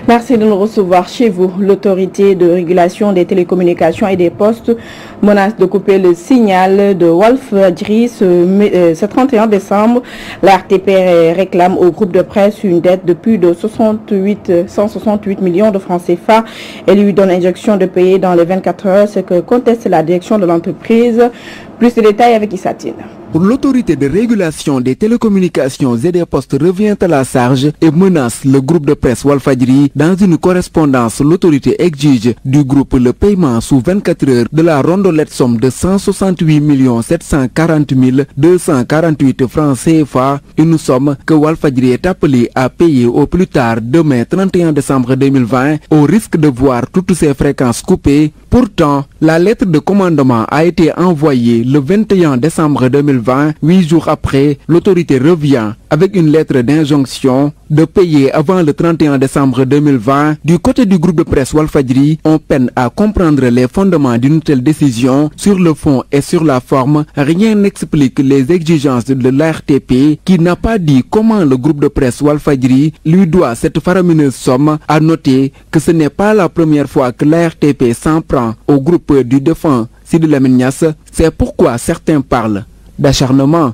Merci de nous recevoir chez vous. L'autorité de régulation des télécommunications et des postes menace de couper le signal de Walfadjri ce 31 décembre. La RTP réclame au groupe de presse une dette de plus de 168 millions de francs CFA et lui donne injonction de payer dans les 24 heures, ce que conteste la direction de l'entreprise. Plus de détails avec Issatine. Pour l'autorité de régulation des télécommunications et des postes revient à la charge et menace le groupe de presse Walfadjri. Dans une correspondance, l'autorité exige du groupe le paiement sous 24 heures de la rondelette somme de 168 740 248 francs CFA, une somme que Walfadjri est appelé à payer au plus tard demain 31 décembre 2020 au risque de voir toutes ses fréquences coupées. Pourtant, la lettre de commandement a été envoyée le 21 décembre 2020, 8 jours après. L'autorité revient avec une lettre d'injonction de payer avant le 31 décembre 2020. Du côté du groupe de presse Walfadjri, on peine à comprendre les fondements d'une telle décision. Sur le fond et sur la forme, rien n'explique les exigences de l'ARTP qui n'a pas dit comment le groupe de presse Walfadjri lui doit cette faramineuse somme. À noter que ce n'est pas la première fois que l'ARTP s'en prend au groupe du défunt Sidi Lamine Niasse. C'est pourquoi certains parlent d'acharnement.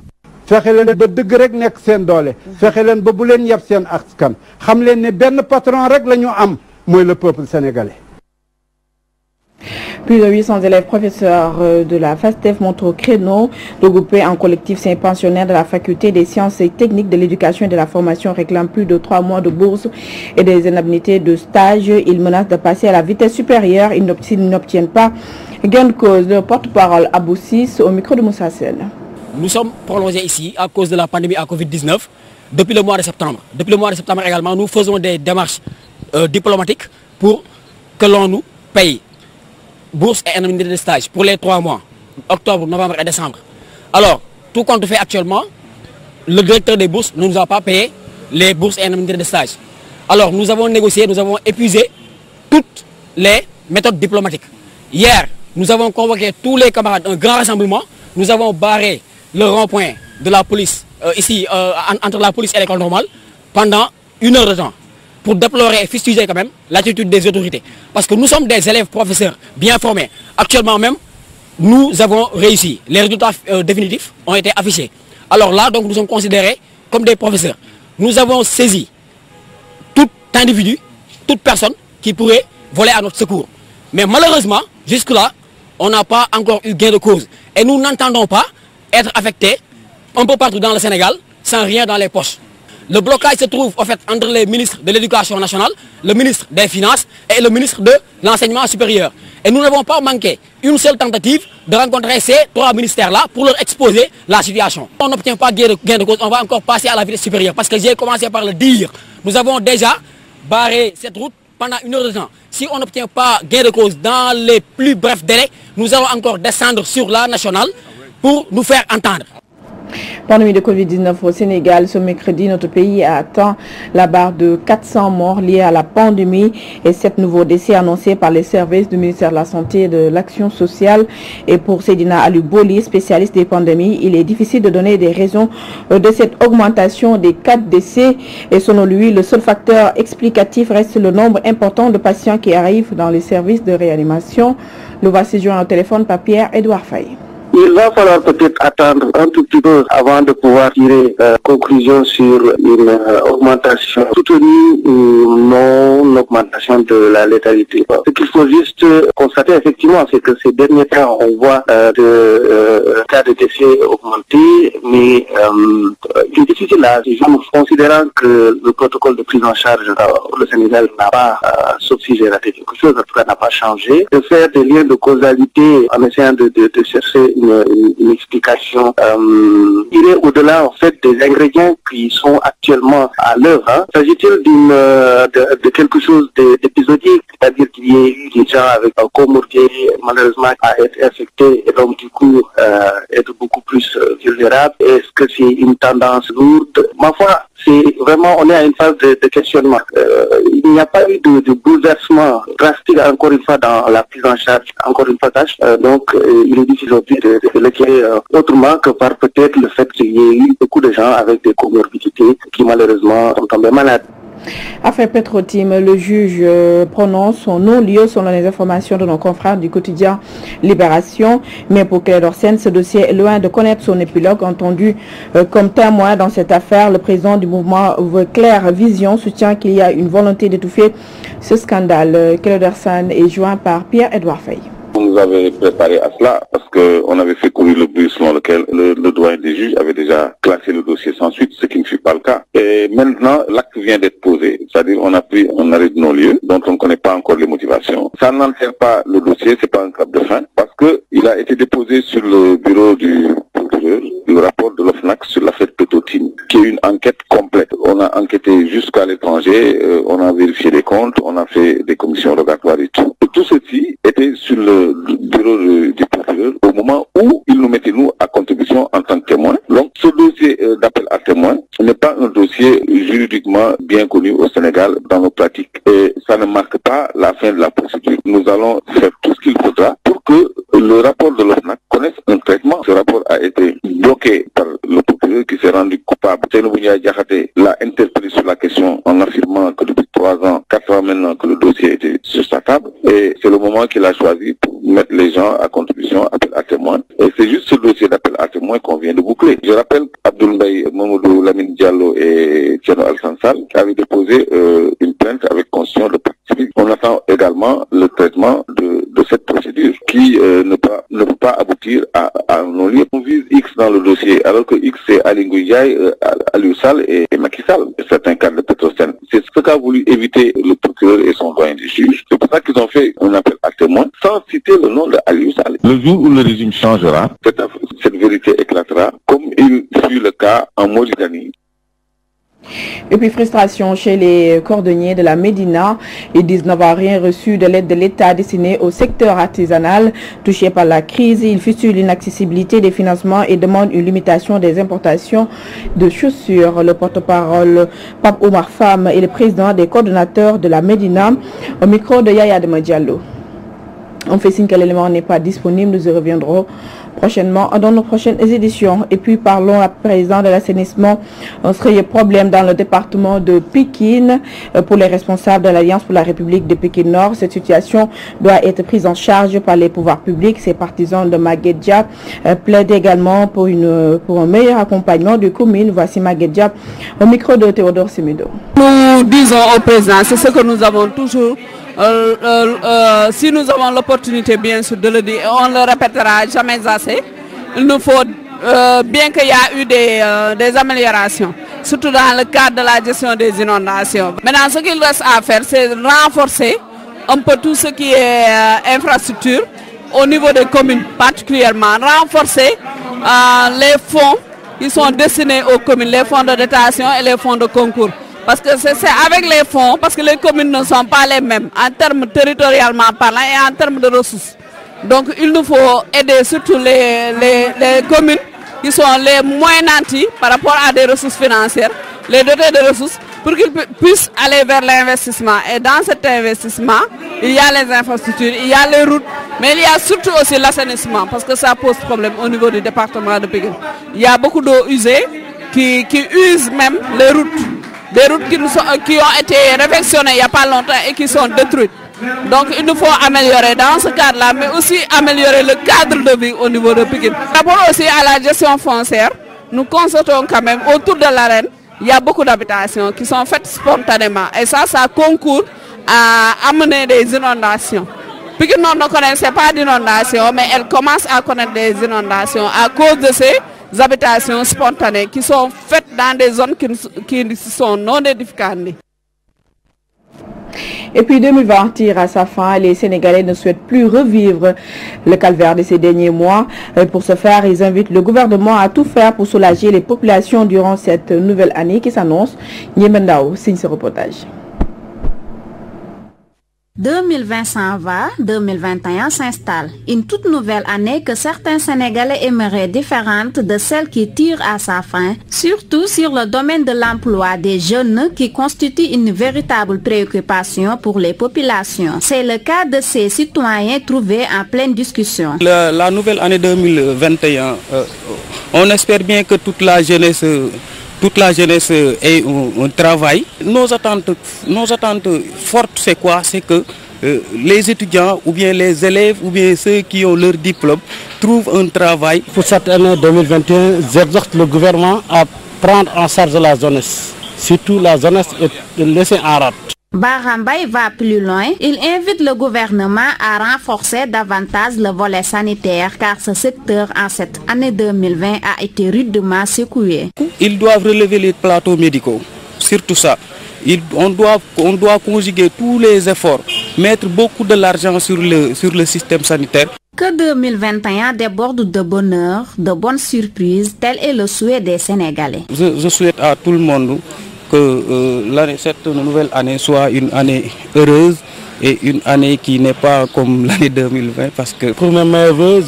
fexe leen ba dëgg rek nekk seen doole fexe leen ba bu leen yab seen askan xam leen ne benn patron rek la ñu am mooy le peuple sénégalais. Plus de 800 élèves professeurs de la FASTEF montent au créneau. Regroupés en collectif, ces pensionnaires de la faculté des sciences et techniques de l'éducation et de la formation réclament plus de 3 mois de bourse et des indemnités de stage. Ils menacent de passer à la vitesse supérieure. Ils n'obtiennent pas gain de cause. Le porte-parole Abou Sis au micro de Moussa Sène. Nous sommes prolongés ici à cause de la pandémie à Covid-19 depuis le mois de septembre. Depuis le mois de septembre également, nous faisons des démarches diplomatiques pour que l'on nous paye bourse et indemnité de stage pour les 3 mois, octobre, novembre et décembre. Alors, tout compte fait actuellement, le directeur des bourses ne nous a pas payé les bourses et indemnités de stage. Alors, nous avons négocié, nous avons épuisé toutes les méthodes diplomatiques. Hier, nous avons convoqué tous les camarades, un grand rassemblement. Nous avons barré le rond-point de la police, ici, entre la police et l'école normale, pendant 1 heure de temps, pour déplorer et fustiger quand même l'attitude des autorités. Parce que nous sommes des élèves professeurs bien formés. Actuellement même, nous avons réussi. Les résultats définitifs ont été affichés. Alors là, donc, nous sommes considérés comme des professeurs. Nous avons saisi tout individu, toute personne qui pourrait voler à notre secours. Mais malheureusement, jusque-là, on n'a pas encore eu gain de cause. Et nous n'entendons pas être affectés un peu partout dans le Sénégal sans rien dans les poches. Le blocage se trouve en fait entre les ministres de l'Éducation nationale, le ministre des Finances et le ministre de l'Enseignement supérieur. Et nous n'avons pas manqué une seule tentative de rencontrer ces 3 ministères-là pour leur exposer la situation. On n'obtient pas gain de cause, on va encore passer à la vitesse supérieure parce que j'ai commencé par le dire. Nous avons déjà barré cette route pendant 1 heure de temps. Si on n'obtient pas gain de cause dans les plus brefs délais, nous allons encore descendre sur la nationale pour nous faire entendre. Pandémie de Covid-19 au Sénégal. Ce mercredi, notre pays a atteint la barre de 400 morts liés à la pandémie et 7 nouveaux décès annoncés par les services du ministère de la Santé et de l'Action sociale. Et pour Seydina Aluboli, spécialiste des pandémies, il est difficile de donner des raisons de cette augmentation des 4 décès. Et selon lui, le seul facteur explicatif reste le nombre important de patients qui arrivent dans les services de réanimation. Nous voici joint au téléphone par Pierre-Edouard Faye. Il va falloir peut-être attendre un tout petit peu avant de pouvoir tirer conclusion sur une augmentation soutenue ou non augmentation de la létalité. Ce qu'il faut juste constater effectivement, c'est que ces derniers temps, on voit de cas de décès augmenter, mais il est difficile à ce jour, considérant que le protocole de prise en charge le Sénégal n'a pas, sauf si j'ai raté quelque chose, en tout cas n'a pas changé, de faire des liens de causalité en essayant de chercher une explication irait au-delà en fait des ingrédients qui sont actuellement à l'œuvre. Hein. S'agit-il de quelque chose d'épisodique, c'est-à-dire qu'il y ait eu des gens avec un comorbidité malheureusement à être infectés et donc du coup être beaucoup plus vulnérables? Est-ce que c'est une tendance lourde? Ma foi, c'est vraiment, on est à une phase de questionnement. Il n'y a pas eu de bouleversement drastique encore une fois dans la prise en charge, encore une fois tâche. Donc il est difficile aujourd'hui de l'éclairer autrement que par peut-être le fait qu'il y ait eu beaucoup de gens avec des comorbidités qui malheureusement sont tombés malades. Affaire Petro-Tim, le juge prononce son non-lieu selon les informations de nos confrères du quotidien Libération. Mais pour Clédor Sène, ce dossier est loin de connaître son épilogue. Entendu comme témoin dans cette affaire, le président du mouvement Claire Vision soutient qu'il y a une volonté d'étouffer ce scandale. Clédor Sène est joint par Pierre-Edouard Faye. On nous avait préparé à cela parce qu'on avait fait courir le bruit selon lequel le doyen des juges avait déjà classé le dossier sans suite, ce qui ne fut pas le cas. Et maintenant, l'acte vient d'être posé. C'est-à-dire on a pris un arrêt de non-lieu dont on ne connaît pas encore les motivations. Ça n'enterre pas le dossier, c'est pas un cap de fin parce que il a été déposé sur le bureau du procureur le rapport de l'OFNAC sur l'affaire Petro-Tim, qui est une enquête complète. On a enquêté jusqu'à l'étranger, on a vérifié les comptes, on a fait des commissions rogatoires et tout. Et tout ceci était sur le bureau du procureur au moment où il nous mettait nous à contribution en tant que témoin. Donc ce dossier d'appel à témoin n'est pas un dossier juridiquement bien connu au Sénégal dans nos pratiques et ça ne marque pas la fin de la procédure. Nous allons faire tout ce qu'il faudra pour que le rapport de l'OFNAC connaisse un traitement. Ce rapport a été bloqué par le procureur qui s'est rendu coupable. Seynabou Ndiaye Diakhaté l'a interpellé sur la question en affirmant que depuis 3 ans, 4 ans maintenant que le dossier était sur sa table et c'est le moment qu'il a choisi pour mettre les gens à contribution, appel à témoin. Et c'est juste ce dossier d'appel à témoin qu'on vient de boucler. Je rappelle qu'Abdoul Mbaye, Mamadou Lamine Diallo et Thierno Alassane Sall avaient déposé une plainte avec constitution de partie civile. On attend également le traitement de cette procédure qui ne peut pas aboutir à un non-lieu. On vise X dans le dossier alors que X c'est Ali Ngouille Ndiaye, Aliou Sall et Macky Sall, certains cas de Petrosen. C'est ce qu'a voulu éviter le procureur et son doyen des juges. C'est pour ça qu'ils ont fait un appel à témoin sans citer le nom de Aliou Sall. Le jour où le régime changera, cette vérité éclatera comme il fut le cas en Mauritanie. Et puis frustration chez les cordonniers de la Médina. Ils disent n'avoir rien reçu de l'aide de l'État destinée au secteur artisanal touché par la crise. Ils fustigent l'inaccessibilité des financements et demandent une limitation des importations de chaussures. Le porte-parole Pape Omar Fam est le président des coordonnateurs de la Médina au micro de Yaya Dema Diallo. On fait signe que l'élément n'est pas disponible. Nous y reviendrons prochainement dans nos prochaines éditions. Et puis parlons à présent de l'assainissement. Un sérieux problème dans le département de Pikine pour les responsables de l'Alliance pour la République de Pikine Nord. Cette situation doit être prise en charge par les pouvoirs publics. Ces partisans de Maguette Diop plaident également pour un meilleur accompagnement des communes. Voici Maguette Diop au micro de Théodore Semedo. Nous disons au président, c'est ce que nous avons toujours. Si nous avons l'opportunité bien sûr de le dire, on ne le répétera jamais assez. Il nous faut, bien qu'il y a eu des améliorations, surtout dans le cadre de la gestion des inondations. Maintenant, ce qu'il reste à faire, c'est renforcer un peu tout ce qui est infrastructure au niveau des communes, particulièrement renforcer les fonds qui sont destinés aux communes, les fonds de dotation et les fonds de concours. Parce que c'est avec les fonds, parce que les communes ne sont pas les mêmes en termes territorialement parlant et en termes de ressources. Donc il nous faut aider surtout les communes qui sont les moins nantis par rapport à des ressources financières, les doter de ressources pour qu'ils puissent aller vers l'investissement. Et dans cet investissement, il y a les infrastructures, il y a les routes, mais il y a surtout aussi l'assainissement parce que ça pose problème au niveau du département de Pikine. Il y a beaucoup d'eau usée qui usent même les routes. Des routes qui ont été réfectionnées il n'y a pas longtemps et qui sont détruites. Donc il nous faut améliorer dans ce cadre-là, mais aussi améliorer le cadre de vie au niveau de Pikine. Par rapport aussi à la gestion foncière, nous constatons quand même autour de l'arène, il y a beaucoup d'habitations qui sont faites spontanément. Et ça concourt à amener des inondations. Pikine ne connaissait pas d'inondations, mais elle commence à connaître des inondations à cause de ces habitations spontanées qui sont faites dans des zones qui sont non édificantes. Et puis 2020 tire à sa fin. Les Sénégalais ne souhaitent plus revivre le calvaire de ces derniers mois. Pour ce faire, ils invitent le gouvernement à tout faire pour soulager les populations durant cette nouvelle année qui s'annonce. Niemendao signe ce reportage. 2020 s'en va, 2021 s'installe. Une toute nouvelle année que certains Sénégalais aimeraient différente de celle qui tire à sa fin, surtout sur le domaine de l'emploi des jeunes qui constitue une véritable préoccupation pour les populations. C'est le cas de ces citoyens trouvés en pleine discussion. La nouvelle année 2021, on espère bien que toute la jeunesse toute la jeunesse ait un travail. Nos attentes fortes, c'est quoi? C'est que les étudiants ou bien les élèves ou bien ceux qui ont leur diplôme trouvent un travail. Pour cette année 2021, j'exhorte le gouvernement à prendre en charge la jeunesse. Surtout la jeunesse est laissée en rade. Barambay va plus loin. Il invite le gouvernement à renforcer davantage le volet sanitaire car ce secteur en cette année 2020 a été rudement secoué. Ils doivent relever les plateaux médicaux, surtout ça. On doit conjuguer tous les efforts, mettre beaucoup de l'argent sur le système sanitaire. Que 2021 déborde de bonheur, de bonnes surprises, tel est le souhait des Sénégalais. Je souhaite à tout le monde que cette nouvelle année soit une année heureuse et une année qui n'est pas comme l'année 2020 parce que pour mes meilleurs vœux,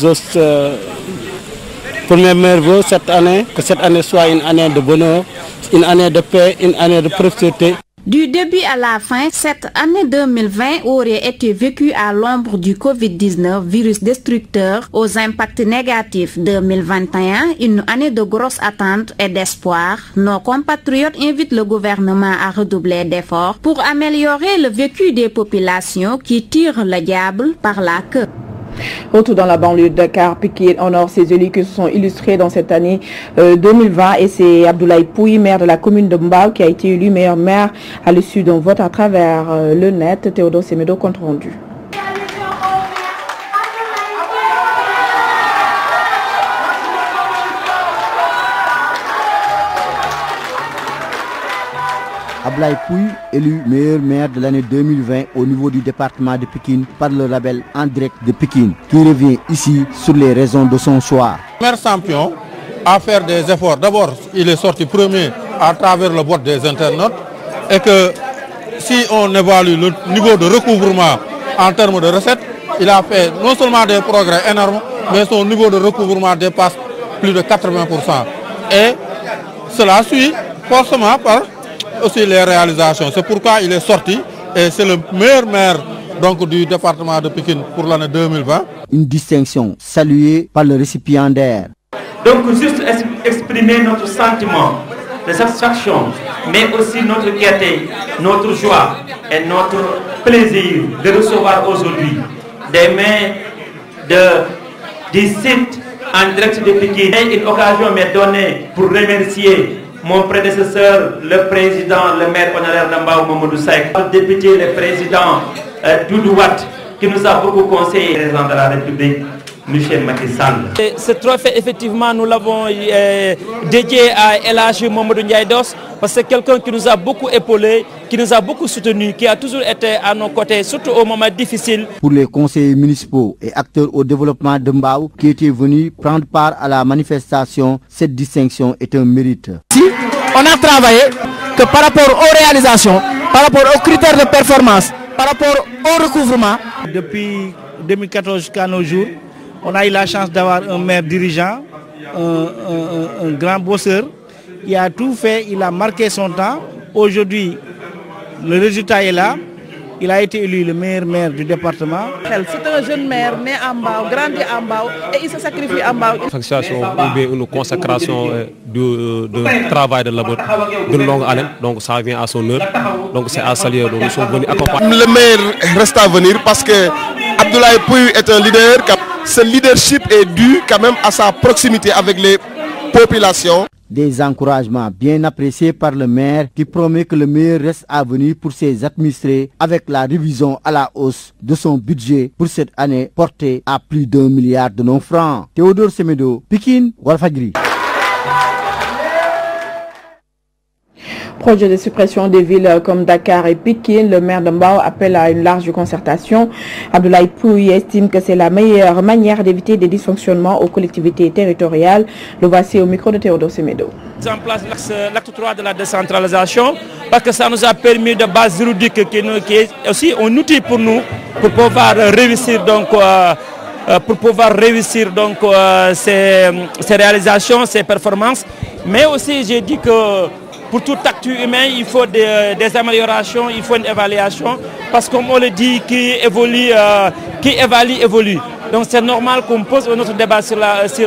que cette année soit une année de bonheur, une année de paix, une année de prospérité. Du début à la fin, cette année 2020 aurait été vécue à l'ombre du Covid-19, virus destructeur aux impacts négatifs. 2021, une année de grosses attentes et d'espoir. Nos compatriotes invitent le gouvernement à redoubler d'efforts pour améliorer le vécu des populations qui tirent le diable par la queue. Retour dans la banlieue de Dakar, Pikine honore ses élus qui se sont illustrés dans cette année 2020 et c'est Abdoulaye Pouy, maire de la commune de Mbao, qui a été élu meilleur maire à l'issue d'un vote à travers le net. Théodore Semedo, compte rendu. Abdoulaye Pouy, élu meilleur maire de l'année 2020 au niveau du département de Pikine par le label En Direct de Pikine, qui revient ici sur les raisons de son choix. Maire champion à faire des efforts. D'abord, il est sorti premier à travers le vote des internautes et que si on évalue le niveau de recouvrement en termes de recettes, il a fait non seulement des progrès énormes, mais son niveau de recouvrement dépasse plus de 80%. Et cela suit forcément par aussi les réalisations. C'est pourquoi il est sorti et c'est le meilleur maire donc, du département de Pikine pour l'année 2020. Une distinction saluée par le récipiendaire. Donc juste exprimer notre sentiment de satisfaction, mais aussi notre fierté, notre joie et notre plaisir de recevoir aujourd'hui des mains du site En Direct de Pikine. Une occasion m'est donnée pour remercier mon prédécesseur, le président, le maire honoraire d'Ambao, Mamadou Saïk, le député, le président Doudou Wade, qui nous a beaucoup conseillé, le président de la République, Michel Macky Sall. Ce trophée, effectivement, nous l'avons dédié à El Hadji Mamadou Ndiaye Doss, parce que c'est quelqu'un qui nous a beaucoup épaulé, qui nous a beaucoup soutenu, qui a toujours été à nos côtés, surtout au moment difficile. Pour les conseillers municipaux et acteurs au développement de Mbao qui étaient venus prendre part à la manifestation, cette distinction est un mérite. Si on a travaillé que par rapport aux réalisations, par rapport aux critères de performance, par rapport au recouvrement. Depuis 2014 jusqu'à nos jours, on a eu la chance d'avoir un maire dirigeant, un grand bosseur, qui a tout fait, il a marqué son temps. Aujourd'hui, le résultat est là. Il a été élu le meilleur maire du département. C'est un jeune maire né à Mbao, grandi à Mbao et il se sacrifie à Mbao. Ou bien une consécration de travail de longue haleine, donc ça vient à son heure. Donc c'est à saluer, donc nous sommes venus accompagner. Le meilleur reste à venir parce que Abdoulaye Pouy est un leader. Ce leadership est dû quand même à sa proximité avec les populations. Des encouragements bien appréciés par le maire qui promet que le meilleur reste à venir pour ses administrés avec la révision à la hausse de son budget pour cette année porté à plus d'1 milliard de francs. Théodore Semedo, Pikine, Walfadjri. Projet de suppression des villes comme Dakar et Pikine, le maire de Mbao appelle à une large concertation. Abdoulaye Pouy estime que c'est la meilleure manière d'éviter des dysfonctionnements aux collectivités territoriales. Le voici au micro de Théodore Semedo. En place l'acte 3 de la décentralisation parce que ça nous a permis de base juridique qui est aussi un outil pour nous pour pouvoir réussir ces réalisations, ces performances. Mais aussi j'ai dit que pour tout acte humain, il faut des améliorations, il faut une évaluation. Parce que comme on le dit, qui évalue, évolue. Donc c'est normal qu'on pose notre débat sur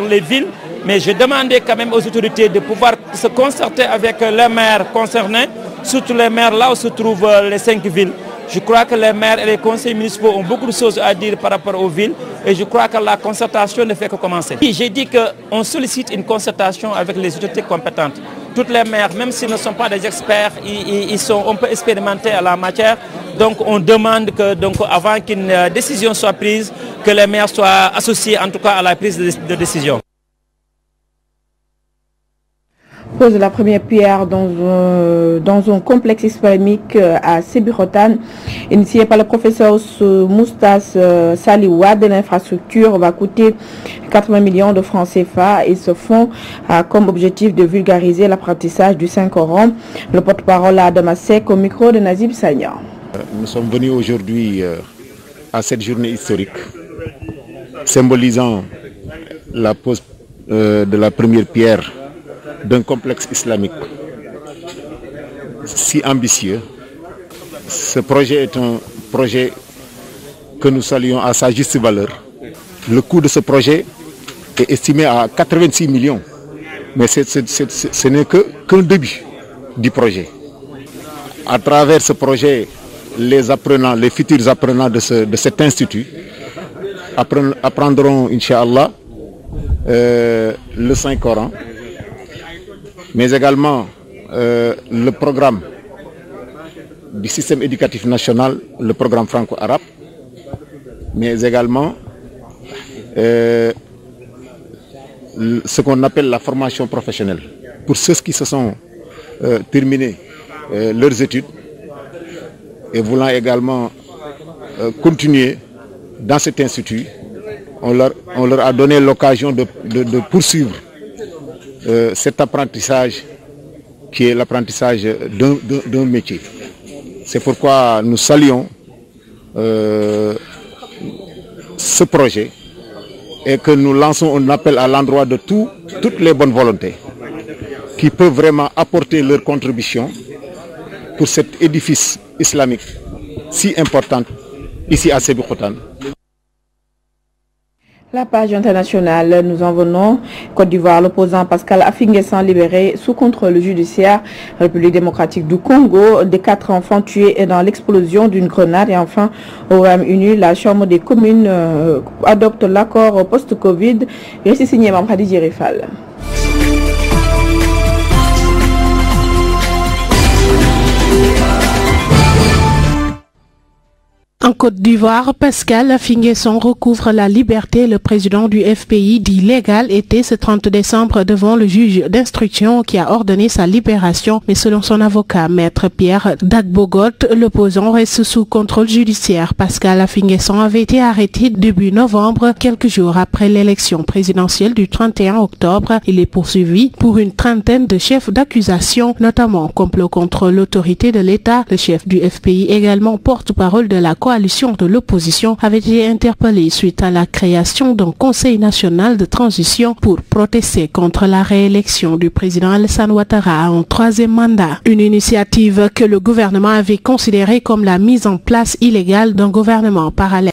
les villes. Mais je demandais quand même aux autorités de pouvoir se concerter avec les maires concernés, surtout les maires là où se trouvent les 5 villes. Je crois que les maires et les conseils municipaux ont beaucoup de choses à dire par rapport aux villes et je crois que la concertation ne fait que commencer. J'ai dit qu'on sollicite une concertation avec les autorités compétentes. Toutes les maires, même s'ils ne sont pas des experts, ils sont un peu expérimentés à la matière. Donc on demande que, avant qu'une décision soit prise, que les maires soient associés en tout cas à la prise de décision. Pose la première pierre dans un complexe islamique à Sébikotane, initié par le professeur Moustas Saliouad. L'infrastructure va coûter 80 millions de francs CFA et ce fonds a comme objectif de vulgariser l'apprentissage du Saint-Coran. Le porte-parole à Damasek au micro de Nazib Sagna. Nous sommes venus aujourd'hui à cette journée historique symbolisant la pose de la première pierre d'un complexe islamique si ambitieux. Ce projet est un projet que nous saluons à sa juste valeur. Le coût de ce projet est estimé à 86 millions, mais ce n'est qu'un début du projet. À travers ce projet, les apprenants, les futurs apprenants de cet institut apprendront, Inch'Allah, le Saint-Coran, mais également le programme du système éducatif national, le programme franco-arabe, mais également ce qu'on appelle la formation professionnelle. Pour ceux qui se sont terminés leurs études et voulant également continuer dans cet institut, on leur a donné l'occasion de poursuivre cet apprentissage qui est l'apprentissage d'un métier. C'est pourquoi nous saluons ce projet et que nous lançons un appel à l'endroit de toutes les bonnes volontés qui peuvent vraiment apporter leur contribution pour cet édifice islamique si important ici à Sébikotane. La page internationale, nous en venons. Côte d'Ivoire, l'opposant Pascal Affi-N'Guessan libéré sous contrôle judiciaire. République démocratique du Congo, des 4 enfants tués dans l'explosion d'une grenade. Et enfin, au Royaume-Uni, la Chambre des communes adopte l'accord post-Covid. Récit signé Mamradi Djerifal. En Côte d'Ivoire, Pascal Affi-N'Guessan recouvre la liberté. Le président du FPI dit légal était ce 30 décembre devant le juge d'instruction qui a ordonné sa libération. Mais selon son avocat, maître Pierre Dagbogot, l'opposant reste sous contrôle judiciaire. Pascal Affi-N'Guessan avait été arrêté début novembre, quelques jours après l'élection présidentielle du 31 octobre. Il est poursuivi pour une trentaine de chefs d'accusation, notamment complot contre l'autorité de l'État. Le chef du FPI, également porte-parole de la coalition de l'opposition, avait été interpellé suite à la création d'un conseil national de transition pour protester contre la réélection du président Alassane Ouattara en 3e mandat. Une initiative que le gouvernement avait considérée comme la mise en place illégale d'un gouvernement parallèle.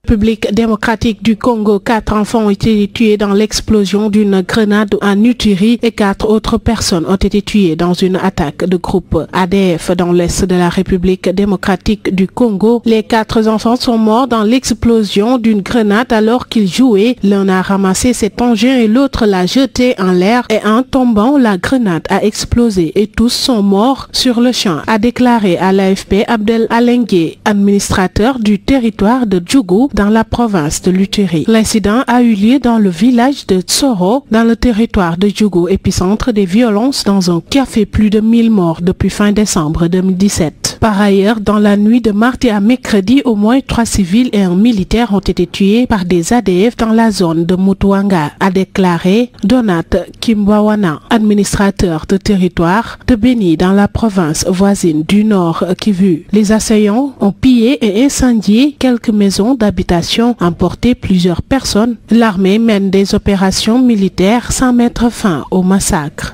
République démocratique du Congo, 4 enfants ont été tués dans l'explosion d'une grenade en Uturi et 4 autres personnes ont été tuées dans une attaque de groupe ADF dans l'est de la République démocratique du Congo. Les 4 enfants sont morts dans l'explosion d'une grenade alors qu'ils jouaient. L'un a ramassé cet engin et l'autre l'a jeté en l'air et en tombant, la grenade a explosé et tous sont morts sur le champ, a déclaré à l'AFP Abdel Alengue, administrateur du territoire de Djougou dans la province de l'Uturi. L'incident a eu lieu dans le village de Tsoro, dans le territoire de Djougou, épicentre des violences dans un qui a fait plus de 1000 morts depuis fin décembre 2017. Par ailleurs, dans la nuit de mardi à mercredi, au moins 3 civils et un militaire ont été tués par des ADF dans la zone de Mutuanga, a déclaré Donat Kimbawana, administrateur de territoire de Beni dans la province voisine du Nord Kivu. Les assaillants ont pillé et incendié quelques maisons d'habitation, emporté plusieurs personnes. L'armée mène des opérations militaires sans mettre fin au massacre.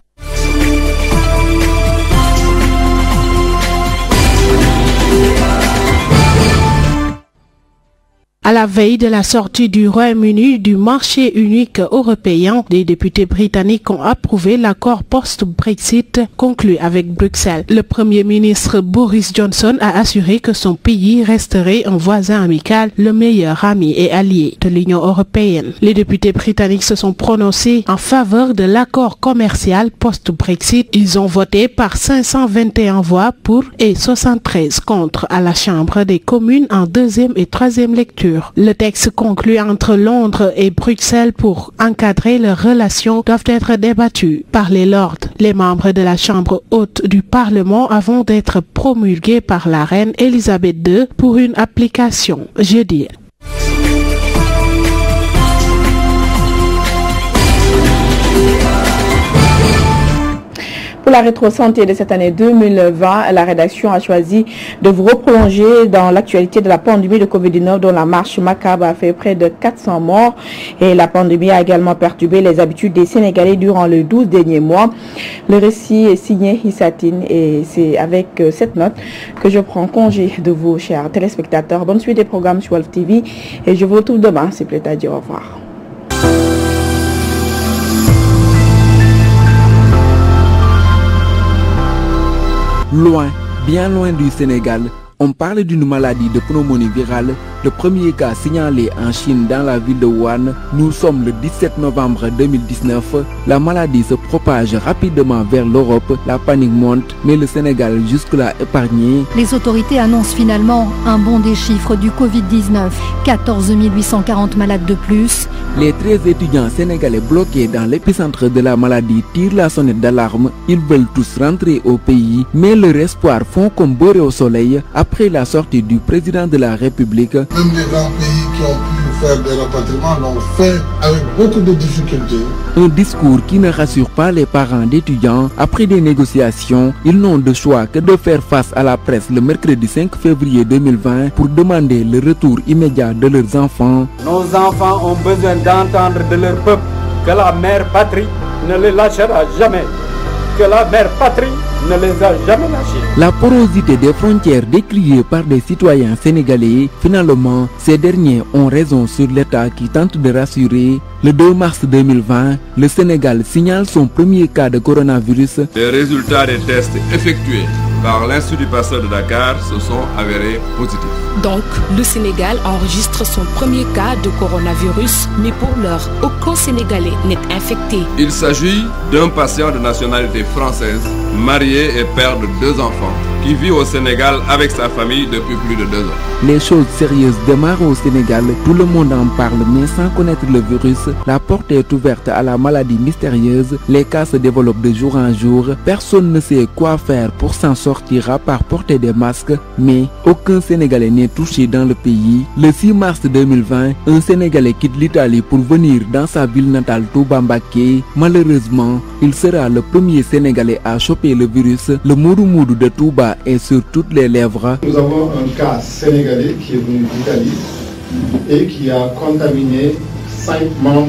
la veille de la sortie du Royaume-Uni du marché unique européen, les députés britanniques ont approuvé l'accord post-Brexit conclu avec Bruxelles. Le Premier ministre Boris Johnson a assuré que son pays resterait un voisin amical, le meilleur ami et allié de l'Union européenne. Les députés britanniques se sont prononcés en faveur de l'accord commercial post-Brexit. Ils ont voté par 521 voix pour et 73 contre à la Chambre des communes en deuxième et troisième lecture. Le texte conclu entre Londres et Bruxelles pour encadrer leurs relations doivent être débattus par les lords. Les membres de la Chambre haute du Parlement avant d'être promulgués par la reine Elisabeth II pour une application jeudi. Pour la rétro-santé de cette année 2020, la rédaction a choisi de vous reprolonger dans l'actualité de la pandémie de Covid-19 dont la marche macabre a fait près de 400 morts. Et la pandémie a également perturbé les habitudes des Sénégalais durant les 12 derniers mois. Le récit est signé Hissatine et c'est avec cette note que je prends congé de vous, chers téléspectateurs. Bonne suite des programmes sur Wolf TV et je vous retrouve demain, s'il plaît à dire au revoir. Loin, bien loin du Sénégal, on parle d'une maladie de pneumonie virale. Le premier cas signalé en Chine dans la ville de Wuhan. Nous sommes le 17 novembre 2019. La maladie se propage rapidement vers l'Europe. La panique monte, mais le Sénégal jusque-là épargné. Les autorités annoncent finalement un bond des chiffres du Covid-19. 14 840 malades de plus. Les 13 étudiants sénégalais bloqués dans l'épicentre de la maladie tirent la sonnette d'alarme. Ils veulent tous rentrer au pays, mais leur espoir fond comme beurre au soleil après la sortie du président de la République. Même les grands pays qui ont pu faire des rapatriements l'ont fait avec beaucoup de difficultés. Un discours qui ne rassure pas les parents d'étudiants. Après des négociations, ils n'ont de choix que de faire face à la presse le mercredi 5 février 2020 pour demander le retour immédiat de leurs enfants. Nos enfants ont besoin d'entendre de leur peuple que la mère patrie ne les lâchera jamais. Que la mère patrie ne les a jamais lâchés. La porosité des frontières décriée par des citoyens sénégalais, finalement, ces derniers ont raison sur l'État qui tente de rassurer. Le 2 mars 2020, le Sénégal signale son premier cas de coronavirus. Les résultats des tests effectués par l'Institut Pasteur de Dakar se sont avérés positifs. Donc, le Sénégal enregistre son premier cas de coronavirus, mais pour l'heure, aucun Sénégalais n'est infecté. Il s'agit d'un patient de nationalité française, marié et père de 2 enfants, qui vit au Sénégal avec sa famille depuis plus de 2 ans. Les choses sérieuses démarrent au Sénégal, tout le monde en parle, mais sans connaître le virus, la porte est ouverte à la maladie mystérieuse, les cas se développent de jour en jour, personne ne sait quoi faire pour s'en sortir à part porter des masques, mais aucun Sénégalais n'est touché dans le pays. Le 6 mars 2020, un Sénégalais quitte l'Italie pour venir dans sa ville natale Touba Mbacké. Malheureusement, il sera le premier Sénégalais à choper le virus. Le moudou-moudou de Touba est sur toutes les lèvres. Nous avons un cas sénégalais qui est venu d'Italie et qui a contaminé 5 membres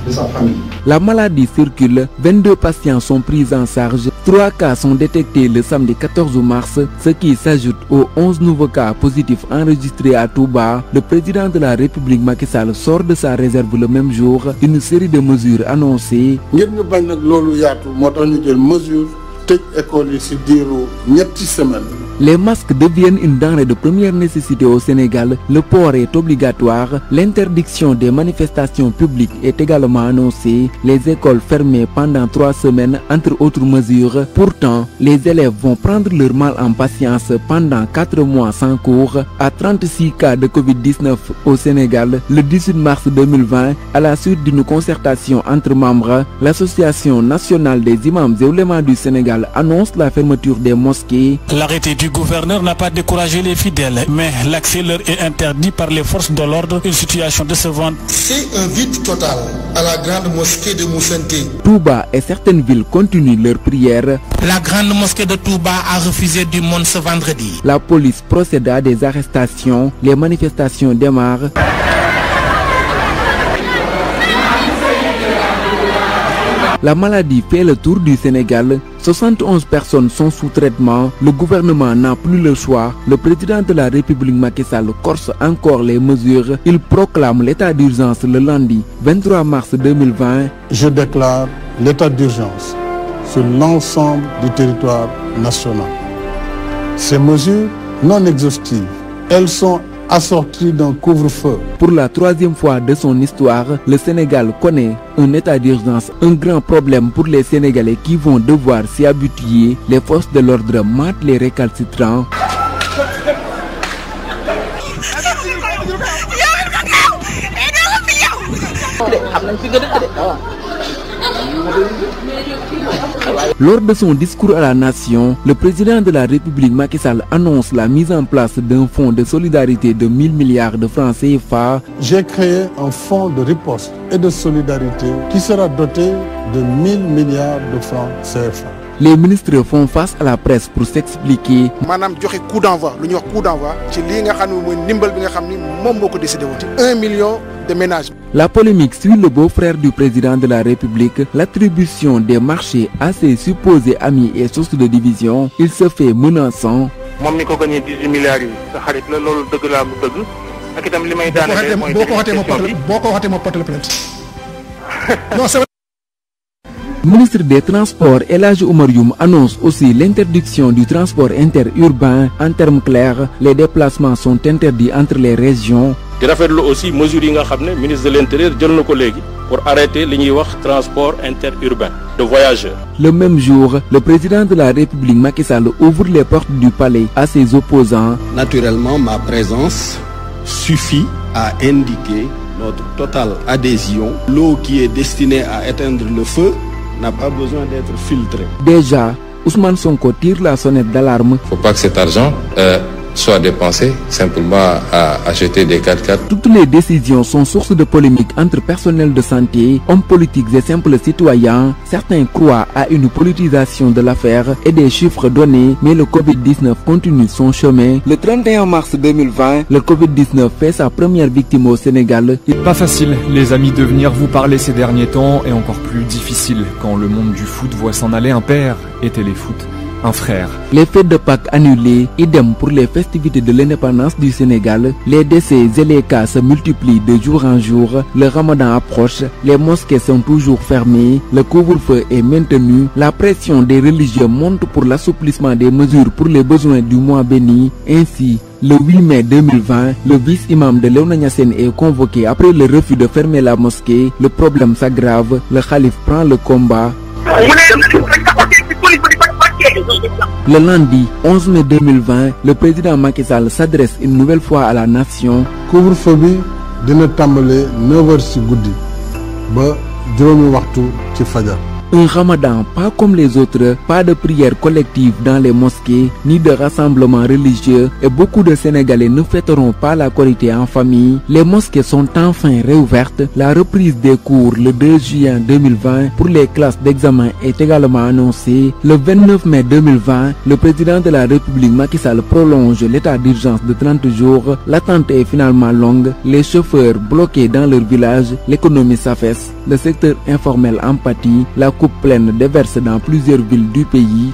de sa famille. La maladie circule, 22 patients sont pris en charge, 3 cas sont détectés le samedi 14 mars, ce qui s'ajoute aux 11 nouveaux cas positifs enregistrés à Touba. Le président de la République Macky Sall sort de sa réserve le même jour, une série de mesures annoncées. Les masques deviennent une denrée de première nécessité au Sénégal. Le port est obligatoire. L'interdiction des manifestations publiques est également annoncée. Les écoles fermées pendant 3 semaines, entre autres mesures. Pourtant, les élèves vont prendre leur mal en patience pendant 4 mois sans cours. À 36 cas de Covid-19 au Sénégal, le 18 mars 2020, à la suite d'une concertation entre membres, l'Association nationale des imams et oulémas du Sénégal annonce la fermeture des mosquées. L'arrêté du gouverneur n'a pas découragé les fidèles, mais l'accès leur est interdit par les forces de l'ordre, une situation décevante. C'est un vide total à la grande mosquée de Moussanté. Touba et certaines villes continuent leurs prières. La grande mosquée de Touba a refusé du monde ce vendredi. La police procède à des arrestations, les manifestations démarrent. La maladie fait le tour du Sénégal. 71 personnes sont sous traitement. Le gouvernement n'a plus le choix. Le président de la République Macky Sall corse encore les mesures. Il proclame l'état d'urgence le lundi 23 mars 2020. Je déclare l'état d'urgence sur l'ensemble du territoire national. Ces mesures non exhaustives, elles sont assorties d'un couvre-feu. Pour la troisième fois de son histoire, le Sénégal connaît un état d'urgence, un grand problème pour les Sénégalais qui vont devoir s'y habituer. Les forces de l'ordre matent les récalcitrants. Lors de son discours à la nation, le président de la République Macky Sall annonce la mise en place d'un fonds de solidarité de 1000 milliards de francs CFA. J'ai créé un fonds de riposte et de solidarité qui sera doté de 1000 milliards de francs CFA. Les ministres font face à la presse pour s'expliquer. Madame joxe coup d'envoi, lu ñu wax coup d'envoi ci li nga xamni moy ndimbal bi nga xamni mom moko décidé won ci 1 million de ménages. La polémique suit le beau-frère du président de la République. L'attribution des marchés à ses supposés amis est source de division. Il se fait menaçant. Mom mi ko gagné 18 milliards yi sa xarit la lolu deug la mu deug ak itam limay daanale moy boko waxé mo porte plainte. Non, c'est Ministre des Transports El Hadji Oumar Youm annonce aussi l'interdiction du transport interurbain. En termes clairs, les déplacements sont interdits entre les régions. di rafetlu aussi mesures yi nga xam ne ministre de l'Intérieur jël na ko léegi pour arrêter li ñuy wax transport interurbain de voyageurs. Le même jour, le président de la République Macky Sall ouvre les portes du palais à ses opposants. Naturellement, ma présence suffit à indiquer notre totale adhésion. L'eau qui est destinée à éteindre le feu n'a pas besoin d'être filtrée. Déjà, Ousmane Sonko tire la sonnette d'alarme. Il ne faut pas que cet argent soit dépensé simplement à acheter des 4x4. Toutes les décisions sont source de polémiques entre personnel de santé, hommes politiques et simples citoyens. Certains croient à une politisation de l'affaire et des chiffres donnés, mais le Covid-19 continue son chemin. Le 31 mars 2020, le Covid-19 fait sa première victime au Sénégal. Pas facile, les amis, de venir vous parler ces derniers temps, et encore plus difficile quand le monde du foot voit s'en aller un père et téléfoot un frère. Les fêtes de Pâques annulées, idem pour les festivités de l'indépendance du Sénégal. Les décès et les cas se multiplient de jour en jour. Le Ramadan approche, les mosquées sont toujours fermées, le couvre-feu est maintenu. La pression des religieux monte pour l'assouplissement des mesures pour les besoins du mois béni. Ainsi, le 8 mai 2020, le vice-imam de Léona Niassène est convoqué après le refus de fermer la mosquée. Le problème s'aggrave, le calife prend le combat. Le lundi 11 mai 2020, le président Macky Sall s'adresse une nouvelle fois à la nation. Couvre-feu bi dina tambalé 9h ci goudi ba juróomi waxtu ci fajar. Un ramadan pas comme les autres, pas de prières collectives dans les mosquées, ni de rassemblements religieux, et beaucoup de Sénégalais ne fêteront pas la Korité en famille. Les mosquées sont enfin réouvertes. La reprise des cours le 2 juin 2020 pour les classes d'examen est également annoncée. Le 29 mai 2020, le président de la République Macky Sall prolonge l'état d'urgence de 30 jours. L'attente est finalement longue. Les chauffeurs bloqués dans leur village, l'économie s'affaisse. Le secteur informel en pâtit. La coupe pleine déverse dans plusieurs villes du pays.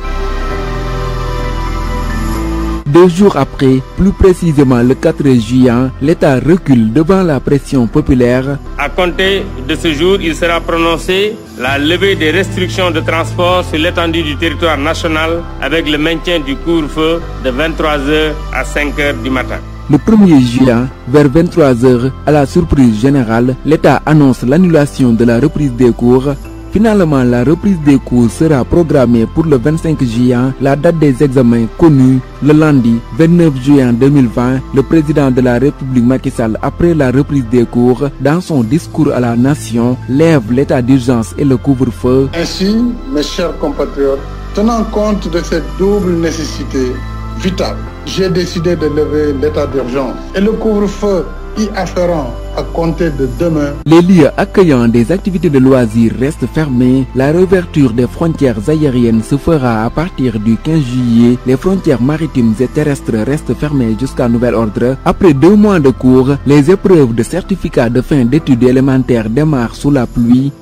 2 jours après, plus précisément le 4 juin, l'État recule devant la pression populaire. À compter de ce jour, il sera prononcé la levée des restrictions de transport sur l'étendue du territoire national avec le maintien du couvre-feu de 23h à 5h du matin. Le 1er juin, vers 23h, à la surprise générale, l'État annonce l'annulation de la reprise des cours. Finalement, la reprise des cours sera programmée pour le 25 juin, la date des examens connue. Le lundi 29 juin 2020, le président de la République Macky Sall, après la reprise des cours, dans son discours à la nation, lève l'état d'urgence et le couvre-feu. Ainsi, mes chers compatriotes, tenant compte de cette double nécessité vitale, j'ai décidé de lever l'état d'urgence et le couvre-feu y afférent à compter de demain. Les lieux accueillant des activités de loisirs restent fermés. La réouverture des frontières aériennes se fera à partir du 15 juillet. Les frontières maritimes et terrestres restent fermées jusqu'à nouvel ordre. Après 2 mois de cours, les épreuves de certificat de fin d'études élémentaires démarrent sous la pluie.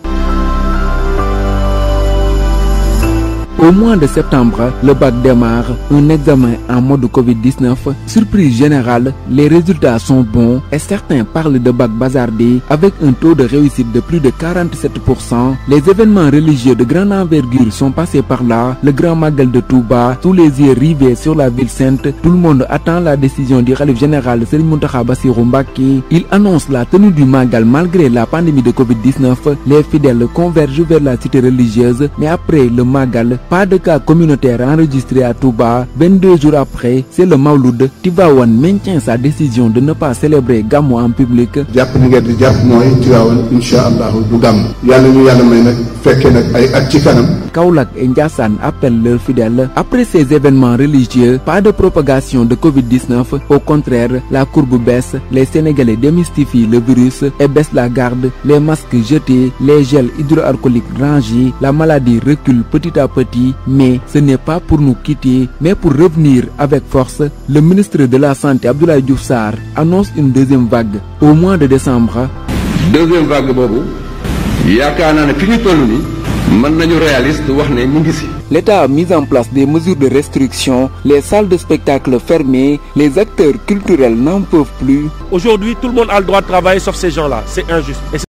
Au mois de septembre, le bac démarre, un examen en mode Covid-19. Surprise générale, les résultats sont bons et certains parlent de bac bazardé avec un taux de réussite de plus de 47%. Les événements religieux de grande envergure sont passés par là. Le grand Magal de Touba, tous les yeux rivés sur la ville sainte. Tout le monde attend la décision du khalife général Serigne Mountakha Bassirou Mbacké. Il annonce la tenue du Magal malgré la pandémie de Covid-19. Les fidèles convergent vers la cité religieuse, mais après le Magal, pas de cas communautaire enregistré à Touba. 22 jours après, c'est le Mawlud. Tivaouane maintient sa décision de ne pas célébrer Gamou en public. jàpp ni ngeen di jàpp mooy Tivaouane incha allahu du gàmm yàlla ñu yàlla may nag fekkee nag ay at ci kanam. Kaolack et Ndiassane appellent leurs fidèles. Après ces événements religieux, pas de propagation de Covid-19. Au contraire, la courbe baisse. Les Sénégalais démystifient le virus et baissent la garde. Les masques jetés, les gels hydroalcooliques rangés, la maladie recule petit à petit. Mais ce n'est pas pour nous quitter, mais pour revenir avec force. Le ministre de la Santé, Abdoulaye Diouf Sarr, annonce une deuxième vague au mois de décembre. Deuxième vague boobu yaakaar naa ne fi ñu toll nii mën nañu réaliste wax ne ñu ngi si. L'État a mis en place des mesures de restriction, les salles de spectacle fermées, les acteurs culturels n'en peuvent plus. Aujourd'hui, tout le monde a le droit de travailler sauf ces gens-là. C'est injuste.